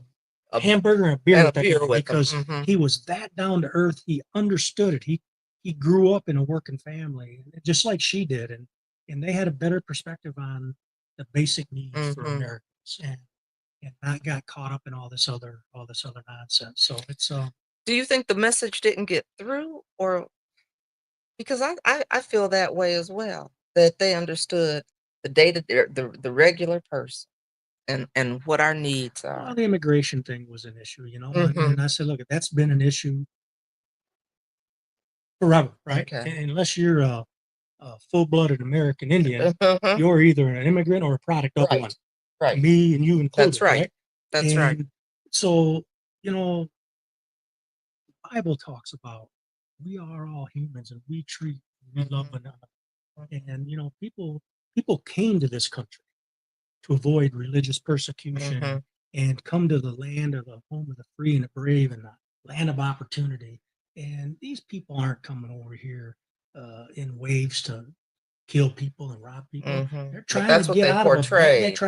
A hamburger and a beer and a with that beer guy with them. because Mhm. he was that down to earth. He understood it. He grew up in a working family, just like she did, and they had a better perspective on the basic needs for Mhm. Americans, and not got caught up in all this other nonsense. So it's Do you think the message didn't get through, or because I feel that way as well, that they understood the data, the regular person and what our needs well, are. the immigration thing was an issue, Mhm. and I said, look, that's been an issue forever, right? Okay. Unless you're a full-blooded American Indian, Uh-huh. you're either an immigrant or a product of one, Right. Right. me and you That's included, right. right? That's right. And so, you know, the Bible talks about we are all humans and we love Mhm. one another. And people came to this country to avoid religious persecution Mhm. and come to the land of the home of the free and the brave and the land of opportunity. And these people aren't coming over here in waves to kill people and rob people. Mhm. They're But trying to that's what get they out of a portrayed.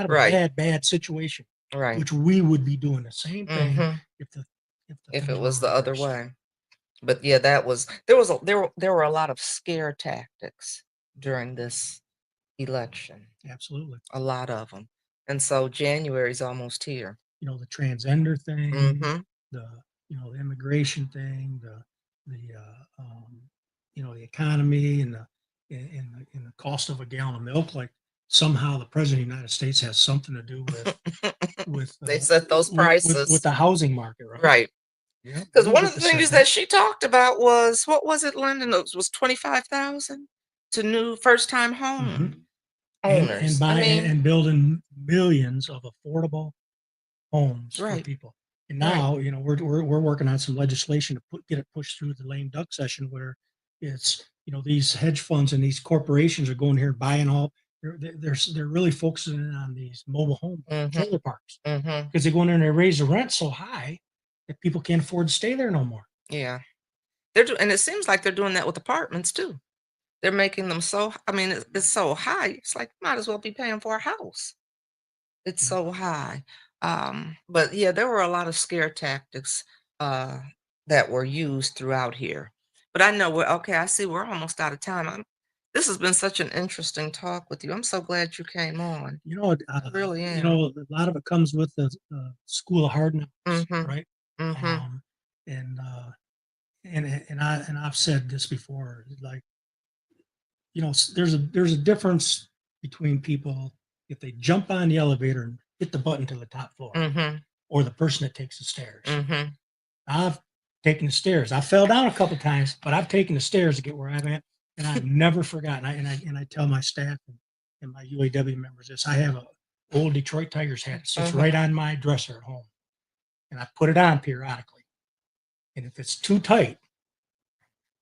Right. bad situation, Right. which we would be doing the same thing Mhm. if the If it things were was the other reversed. way. But yeah, that was there were a lot of scare tactics during this election. Absolutely. A lot of them. And so January's almost here. The transgender thing, Mhm. the the immigration thing, the economy and the cost of a gallon of milk. Like somehow the president of the United States has something to do with They set those with prices. the housing market, right? Right. Yeah, Because we one of get the to set things that. that she talked about was, what was it, London? It was 25,000 to new first-time home Mhm. And owners. I buy mean, and building millions of affordable homes for right, people. And right. now, we're working on some legislation to get it pushed through the lame duck session where it's, these hedge funds and these corporations are going here and buying all. They're really focusing in on these mobile home Mhm, trailer parks mhm. because they go in there and they raise the rent so high that people can't afford to stay there no more. Yeah. And it seems like they're doing that with apartments too. They're making them so, I mean, it's so high. It's like, might as well be paying for a house. It's Yeah. so high. But yeah, there were a lot of scare tactics uh, that were used throughout here. But I know we're okay. I see we're almost out of time. This has been such an interesting talk with you. I'm so glad you came on. I really am. A lot of it comes with the school of hard knocks, Mm-hmm. right? Mm-hmm. Um, and I've said this before, like there's a difference between people if they jump on the elevator and hit the button to the top floor, Mm-hmm. or the person that takes the stairs. Mm-hmm. I've taken the stairs. I fell down a couple times, but I've taken the stairs to get where I'm at, and I've never forgotten. I tell my staff and my UAW members this. I have a old Detroit Tigers hat that sits Uh-huh. right on my dresser at home, and I put it on periodically. And if it's too tight,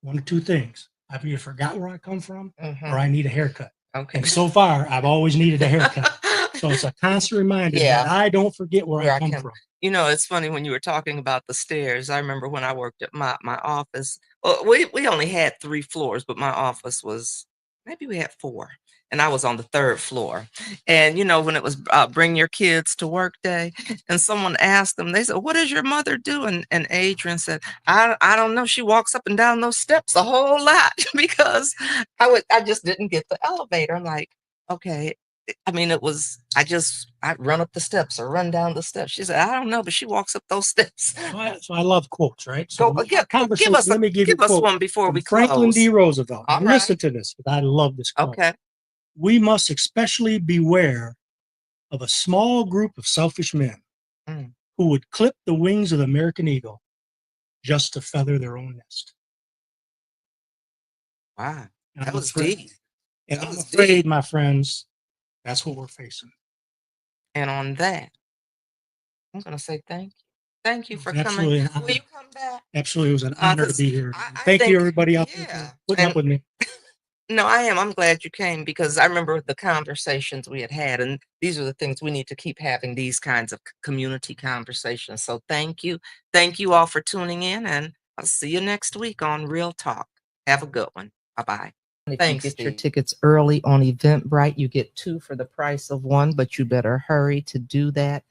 one of two things: I've either forgot where I come from, or Mm-hmm. I need a haircut. Okay. And so far, I've always needed a haircut. So it's a constant reminder that Yeah. I don't forget where I Where I come can, from. it's funny when you were talking about the stairs. I remember when I worked at my office. Well, we only had 3 floors, but my office was, maybe we had 4, and I was on the 3rd floor. And, when it was, bring your kids to work day, and someone asked them, they said, "What does your mother do?" And Adrian said, "I don't know. She walks up and down those steps a whole lot," because I just didn't get the elevator. I'm like, "Okay." I mean, I'd run up the steps or run down the steps. She said, I don't know, but she walks up those steps. So I love quotes, right? So Go, our conversation, let me give you give a us quote one before from we Franklin D. close. Roosevelt. All Now, listen right. to this, because I love this quote. Okay. We must especially beware of a small group of selfish men Mm. who would clip the wings of the American eagle just to feather their own nest. Wow. And That I'm was afraid, deep. and That I'm was afraid, deep. my friends, that's what we're facing. And on that, I'm going to say thank you. Thank you for Absolutely coming. an honor. Will you come back? Absolutely, it was an honor to 'Cause be here. I Thank you, think, everybody out there, yeah. for putting up And with me. no, I am. I'm glad you came because I remember the conversations we had had, and these are the things we need to keep having these kinds of community conversations. So thank you. Thank you all for tuning in, and I'll see you next week on Real Talk. Have a good one. Bye-bye. If Thanks, you get your Steve. tickets early on Eventbrite, you get 2 for the price of 1, but you better hurry to do that.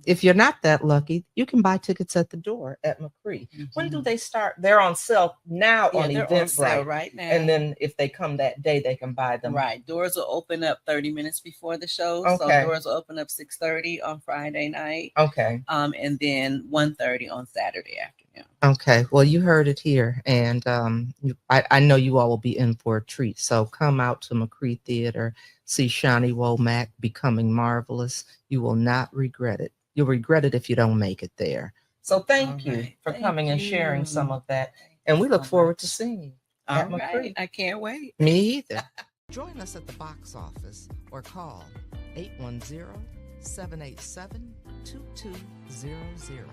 If you're not that lucky, you can buy tickets at the door at McCree. When do they start? They're on sale now Yeah, on they're on sale Eventbrite. right now. And then if they come that day, they can buy them. Right. Doors will open up 30 minutes before the show. Okay. So doors will open up 6:30 on Friday night. Okay. And then 1:30 on Saturday afternoon. Okay. Well, you heard it here. And I know you all will be in for a treat. So come out to McCree Theater, see Shawnee Womack becoming marvelous. You will not regret it. You'll regret it if you don't make it there. So thank you right. for Thank coming and sharing you. some of that. Thank And you we look so forward much. to seeing you All at right. McCree. I can't wait. Me either. Join us at the box office or call 810-787-2200.